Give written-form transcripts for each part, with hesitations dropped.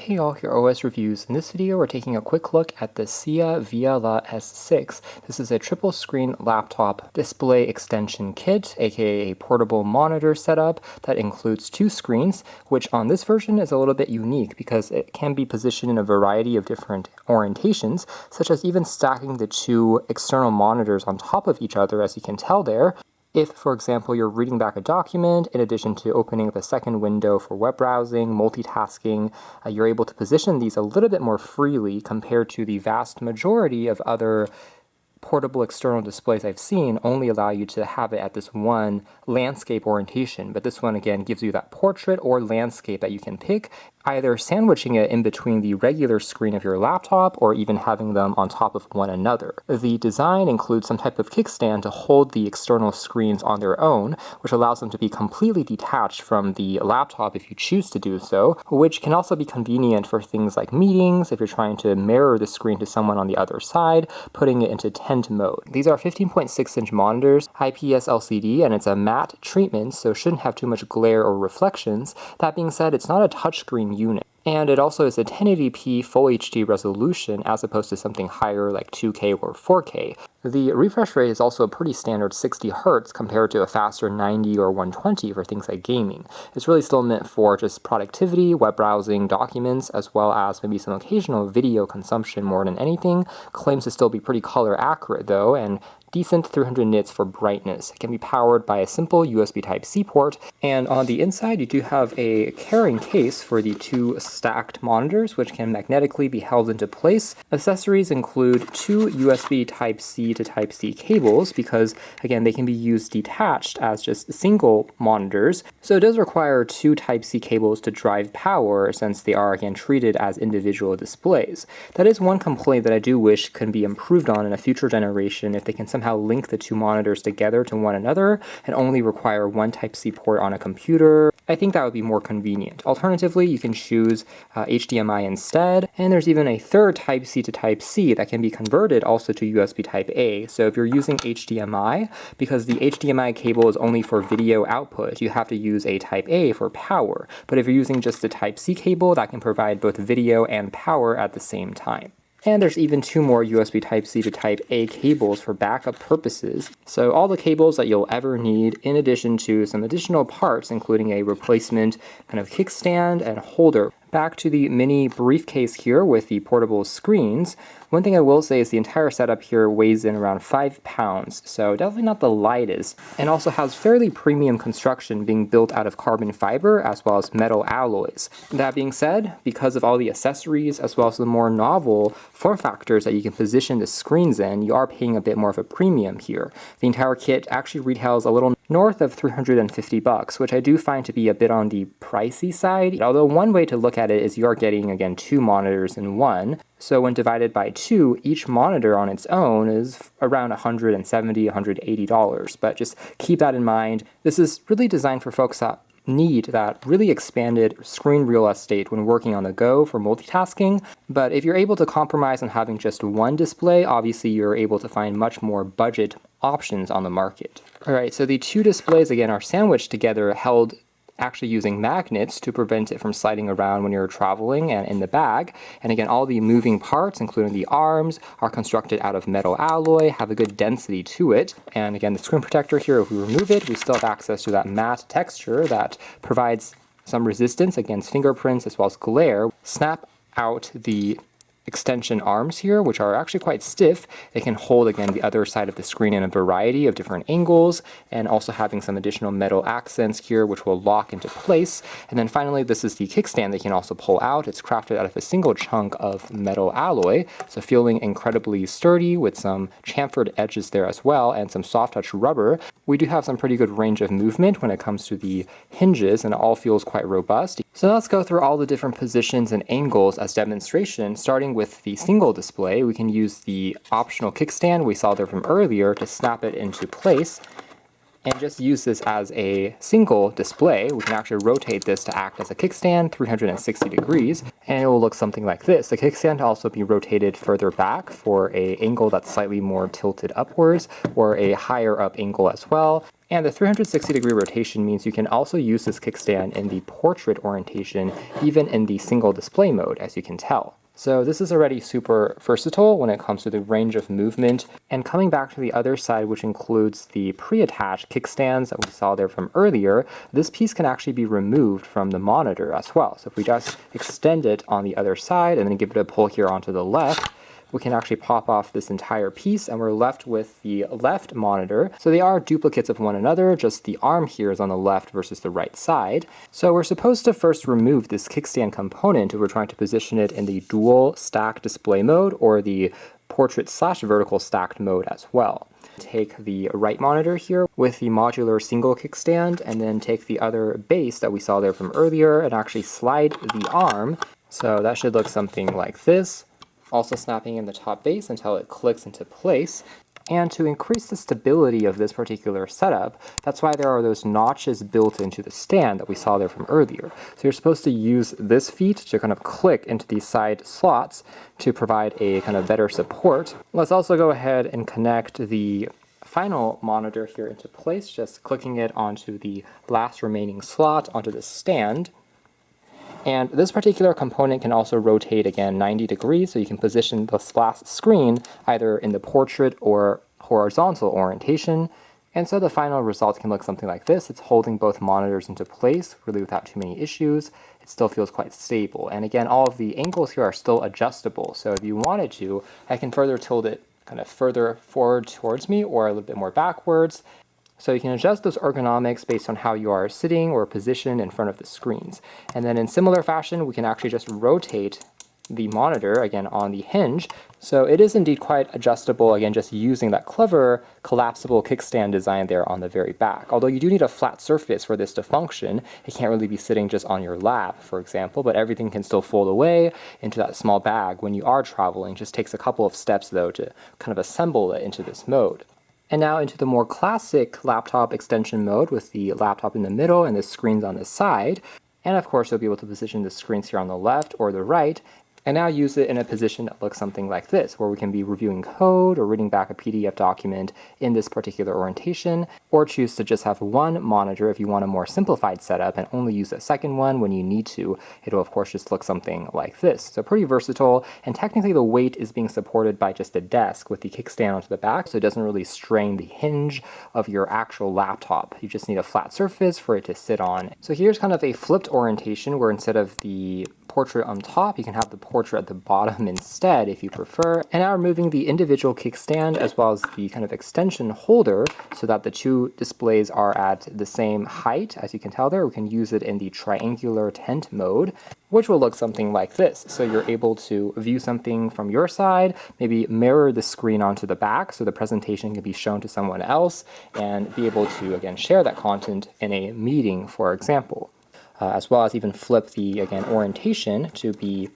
Hey all, here are OS Reviews. In this video, we're taking a quick look at the Siaviala S6. This is a triple screen laptop display extension kit, aka a portable monitor setup that includes two screens, which on this version is a little bit unique because it can be positioned in a variety of different orientations, such as even stacking the two external monitors on top of each other, as you can tell there. If, for example, you're reading back a document, in addition to opening up a second window for web browsing, multitasking, you're able to position these a little bit more freely compared to the vast majority of other portable external displays I've seen only allow you to have it at this one landscape orientation, but this one again gives you that portrait or landscape that you can pick, either sandwiching it in between the regular screen of your laptop or even having them on top of one another. The design includes some type of kickstand to hold the external screens on their own, which allows them to be completely detached from the laptop if you choose to do so, which can also be convenient for things like meetings, if you're trying to mirror the screen to someone on the other side, putting it into tent mode. These are 15.6-inch monitors, IPS LCD, and it's a matte treatment, so shouldn't have too much glare or reflections. That being said, it's not a touchscreen unit. And it also is a 1080p Full HD resolution as opposed to something higher like 2K or 4K. The refresh rate is also a pretty standard 60 Hz compared to a faster 90 or 120 for things like gaming. It's really still meant for just productivity, web browsing, documents, as well as maybe some occasional video consumption more than anything. Claims to still be pretty color accurate though, and decent 300 nits for brightness. It can be powered by a simple USB Type-C port, and on the inside you do have a carrying case for the two stacked monitors, which can magnetically be held into place. Accessories include two USB Type-C to Type-C cables, because again they can be used detached as just single monitors, so it does require two Type-C cables to drive power since they are again treated as individual displays. That is one complaint that I do wish can be improved on in a future generation, if they can somehow link the two monitors together to one another and only require one Type-C port on a computer. I think that would be more convenient. Alternatively, you can choose HDMI instead, and there's even a third Type-C to Type-C that can be converted also to USB Type-A. So if you're using HDMI, because the HDMI cable is only for video output, you have to use a Type-A for power. But if you're using just the Type-C cable, that can provide both video and power at the same time. And there's even two more USB Type-C to Type-A cables for backup purposes. So all the cables that you'll ever need, in addition to some additional parts, including a replacement kind of kickstand and holder. Back to the mini briefcase here with the portable screens. One thing I will say is the entire setup here weighs in around 5 pounds, so definitely not the lightest, and also has fairly premium construction being built out of carbon fiber as well as metal alloys. That being said, because of all the accessories as well as the more novel form factors that you can position the screens in, you are paying a bit more of a premium here. The entire kit actually retails a little north of $350, which I do find to be a bit on the pricey side, although one way to look at it is you are getting, again, two monitors in one. So when divided by two, each monitor on its own is around $170, $180. But just keep that in mind. This is really designed for folks that need that really expanded screen real estate when working on the go for multitasking. But if you're able to compromise on having just one display, obviously you're able to find much more budget options on the market. Alright, so the two displays again are sandwiched together, held actually using magnets to prevent it from sliding around when you're traveling and in the bag. And again, all the moving parts, including the arms, are constructed out of metal alloy, have a good density to it. And again, the screen protector here, if we remove it, we still have access to that matte texture that provides some resistance against fingerprints as well as glare. Snap out the extension arms here, which are actually quite stiff. They can hold, again, the other side of the screen in a variety of different angles, and also having some additional metal accents here, which will lock into place. And then finally, this is the kickstand that you can also pull out. It's crafted out of a single chunk of metal alloy, so feeling incredibly sturdy with some chamfered edges there as well, and some soft touch rubber. We do have some pretty good range of movement when it comes to the hinges, and it all feels quite robust. So let's go through all the different positions and angles as demonstration. Starting with the single display, we can use the optional kickstand we saw there from earlier to snap it into place. and just use this as a single display. We can actually rotate this to act as a kickstand 360 degrees, and it will look something like this. The kickstand can also be rotated further back for an angle that's slightly more tilted upwards, or a higher up angle as well. And the 360-degree rotation means you can also use this kickstand in the portrait orientation, even in the single display mode, as you can tell. So this is already super versatile when it comes to the range of movement. And coming back to the other side, which includes the pre-attached kickstands that we saw there from earlier, this piece can actually be removed from the monitor as well. So if we just extend it on the other side and then give it a pull here onto the left, we can actually pop off this entire piece and we're left with the left monitor. So they are duplicates of one another, just the arm here is on the left versus the right side. So we're supposed to first remove this kickstand component if we're trying to position it in the dual stack display mode or the portrait/vertical stacked mode as well. Take the right monitor here with the modular single kickstand and then take the other base that we saw there from earlier and actually slide the arm. So that should look something like this. Also snapping in the top base until it clicks into place. And to increase the stability of this particular setup, that's why there are those notches built into the stand that we saw there from earlier. So you're supposed to use this feet to kind of click into these side slots to provide a kind of better support. Let's also go ahead and connect the final monitor here into place, just clicking it onto the last remaining slot onto the stand. And this particular component can also rotate again 90 degrees, so you can position this last screen either in the portrait or horizontal orientation. And so the final result can look something like this. It's holding both monitors into place really without too many issues. It still feels quite stable. And again, all of the angles here are still adjustable. So if you wanted to, I can further tilt it kind of further forward towards me or a little bit more backwards. So you can adjust those ergonomics based on how you are sitting or positioned in front of the screens. And then in similar fashion, we can actually just rotate the monitor, again, on the hinge. So it is indeed quite adjustable, again, just using that clever collapsible kickstand design there on the very back. Although you do need a flat surface for this to function. It can't really be sitting just on your lap, for example, but everything can still fold away into that small bag when you are traveling. It just takes a couple of steps, though, to kind of assemble it into this mode. And now into the more classic laptop extension mode with the laptop in the middle and the screens on the side. And of course, you'll be able to position the screens here on the left or the right, and now use it in a position that looks something like this, where we can be reviewing code or reading back a PDF document in this particular orientation, or choose to just have one monitor if you want a more simplified setup and only use a second one when you need to. It'll of course just look something like this. So pretty versatile, and technically the weight is being supported by just a desk with the kickstand onto the back, so it doesn't really strain the hinge of your actual laptop. You just need a flat surface for it to sit on. So here's kind of a flipped orientation where instead of the portrait on top, you can have the portrait at the bottom instead if you prefer. And now removing the individual kickstand as well as the kind of extension holder so that the two displays are at the same height. As you can tell there, we can use it in the triangular tent mode, which will look something like this. So you're able to view something from your side, maybe mirror the screen onto the back so the presentation can be shown to someone else, and be able to, again, share that content in a meeting, for example. As well as even flip the, again, orientation to be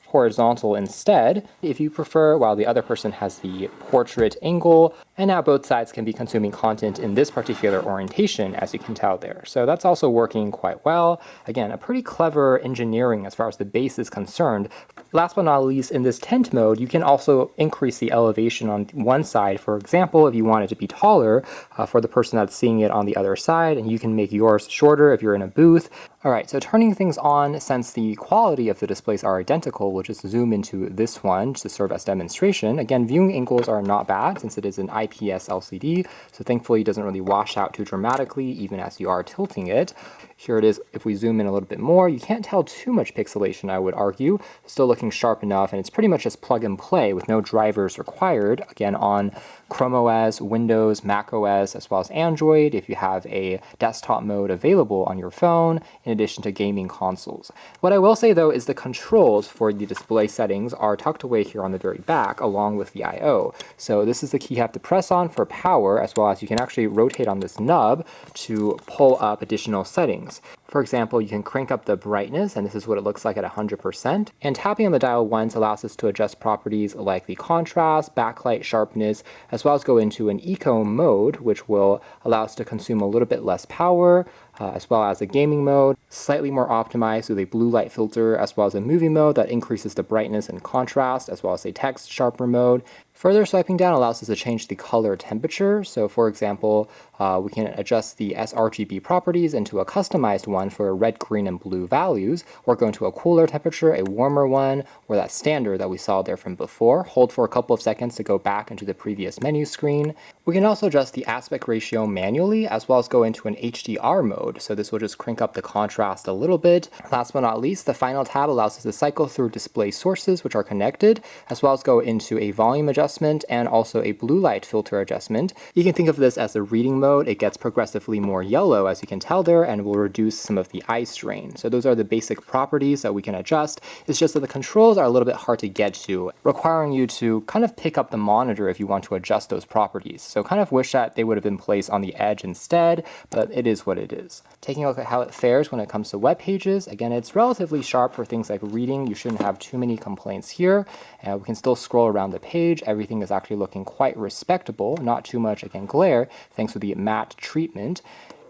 horizontal instead, if you prefer, while the other person has the portrait angle. And now both sides can be consuming content in this particular orientation, as you can tell there. So that's also working quite well. Again, a pretty clever engineering as far as the base is concerned. Last but not least, in this tent mode, you can also increase the elevation on one side. For example, if you want it to be taller for the person that's seeing it on the other side, and you can make yours shorter if you're in a booth. All right, so turning things on, since the quality of the displays are identical, we'll just zoom into this one to serve as demonstration. Again, viewing angles are not bad since it is an IPS LCD, so thankfully it doesn't really wash out too dramatically even as you are tilting it. Here it is. If we zoom in a little bit more, you can't tell too much pixelation, I would argue. Still looking sharp enough, and it's pretty much just plug and play with no drivers required. Again, on Chrome OS, Windows, Mac OS, as well as Android, if you have a desktop mode available on your phone, in addition to gaming consoles. What I will say, though, is the controls for the display settings are tucked away here on the very back, along with the I/O. So this is the key you have to press on for power, as well as you can actually rotate on this nub to pull up additional settings. settings. For example, you can crank up the brightness, and this is what it looks like at 100%. And tapping on the dial once allows us to adjust properties like the contrast, backlight, sharpness, as well as go into an eco mode, which will allow us to consume a little bit less power, as well as a gaming mode, slightly more optimized with a blue light filter, as well as a movie mode that increases the brightness and contrast, as well as a text sharper mode. Further swiping down allows us to change the color temperature. So for example, we can adjust the sRGB properties into a customized one for red, green, and blue values, or go into a cooler temperature, a warmer one, or that standard that we saw there from before. Hold for a couple of seconds to go back into the previous menu screen. We can also adjust the aspect ratio manually, as well as go into an HDR mode. So this will just crank up the contrast a little bit. Last but not least, the final tab allows us to cycle through display sources which are connected, as well as go into a volume adjustment and also a blue light filter adjustment. You can think of this as a reading mode. It gets progressively more yellow, as you can tell there, and will reduce some of the eye strain. So those are the basic properties that we can adjust. It's just that the controls are a little bit hard to get to, requiring you to kind of pick up the monitor if you want to adjust those properties. So kind of wish that they would have been placed on the edge instead, but it is what it is. Taking a look at how it fares when it comes to web pages, again, it's relatively sharp for things like reading. You shouldn't have too many complaints here. We can still scroll around the page. Everything is actually looking quite respectable, not too much, again, glare, thanks to the matte treatment.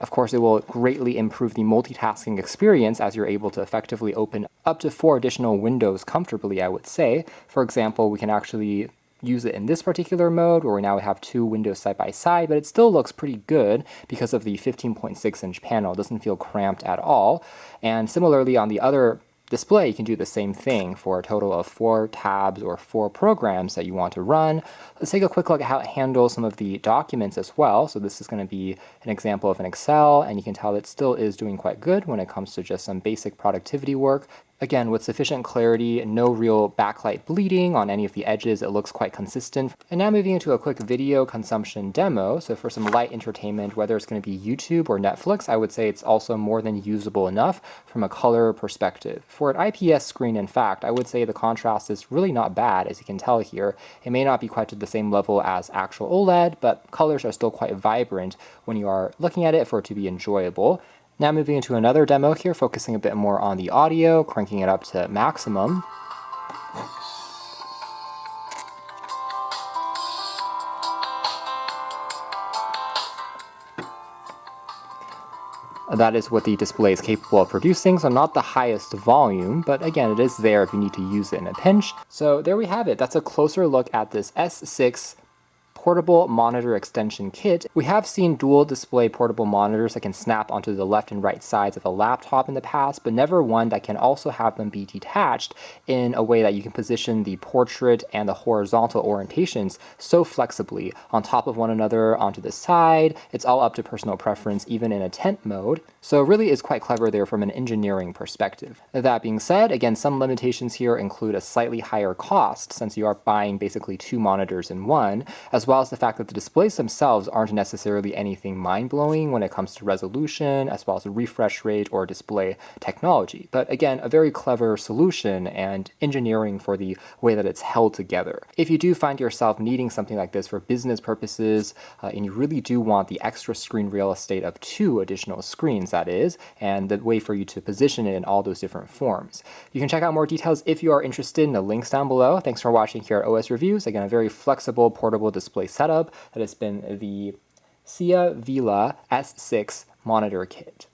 Of course, it will greatly improve the multitasking experience as you're able to effectively open up to 4 additional windows comfortably, I would say. For example, we can actually use it in this particular mode where we now have 2 windows side by side, but it still looks pretty good because of the 15.6-inch panel. It doesn't feel cramped at all. And similarly, on the other display, you can do the same thing for a total of 4 tabs or 4 programs that you want to run. Let's take a quick look at how it handles some of the documents as well. So this is going to be an example of an Excel, and you can tell it still is doing quite good when it comes to just some basic productivity work. Again, with sufficient clarity, no real backlight bleeding on any of the edges, it looks quite consistent. And now moving into a quick video consumption demo. So for some light entertainment, whether it's going to be YouTube or Netflix, I would say it's also more than usable enough from a color perspective. For an IPS screen, in fact, I would say the contrast is really not bad, as you can tell here. It may not be quite to the same level as actual OLED, but colors are still quite vibrant when you are looking at it for it to be enjoyable. Now moving into another demo here, focusing a bit more on the audio, cranking it up to maximum. That is what the display is capable of producing, so not the highest volume, but again, it is there if you need to use it in a pinch. So there we have it. That's a closer look at this S6 portable monitor extension kit. We have seen dual display portable monitors that can snap onto the left and right sides of a laptop in the past, but never one that can also have them be detached in a way that you can position the portrait and the horizontal orientations so flexibly on top of one another, onto the side. It's all up to personal preference, even in a tent mode. So it really is quite clever there from an engineering perspective. That being said, again, some limitations here include a slightly higher cost since you are buying basically 2 monitors in one, as well as the fact that the displays themselves aren't necessarily anything mind-blowing when it comes to resolution, as well as refresh rate or display technology. But again, a very clever solution and engineering for the way that it's held together. If you do find yourself needing something like this for business purposes, and you really do want the extra screen real estate of 2 additional screens, that is, and the way for you to position it in all those different forms. You can check out more details if you are interested in the links down below. Thanks for watching here at OS Reviews. Again, a very flexible portable display setup that has been the Siaviala S6 monitor kit.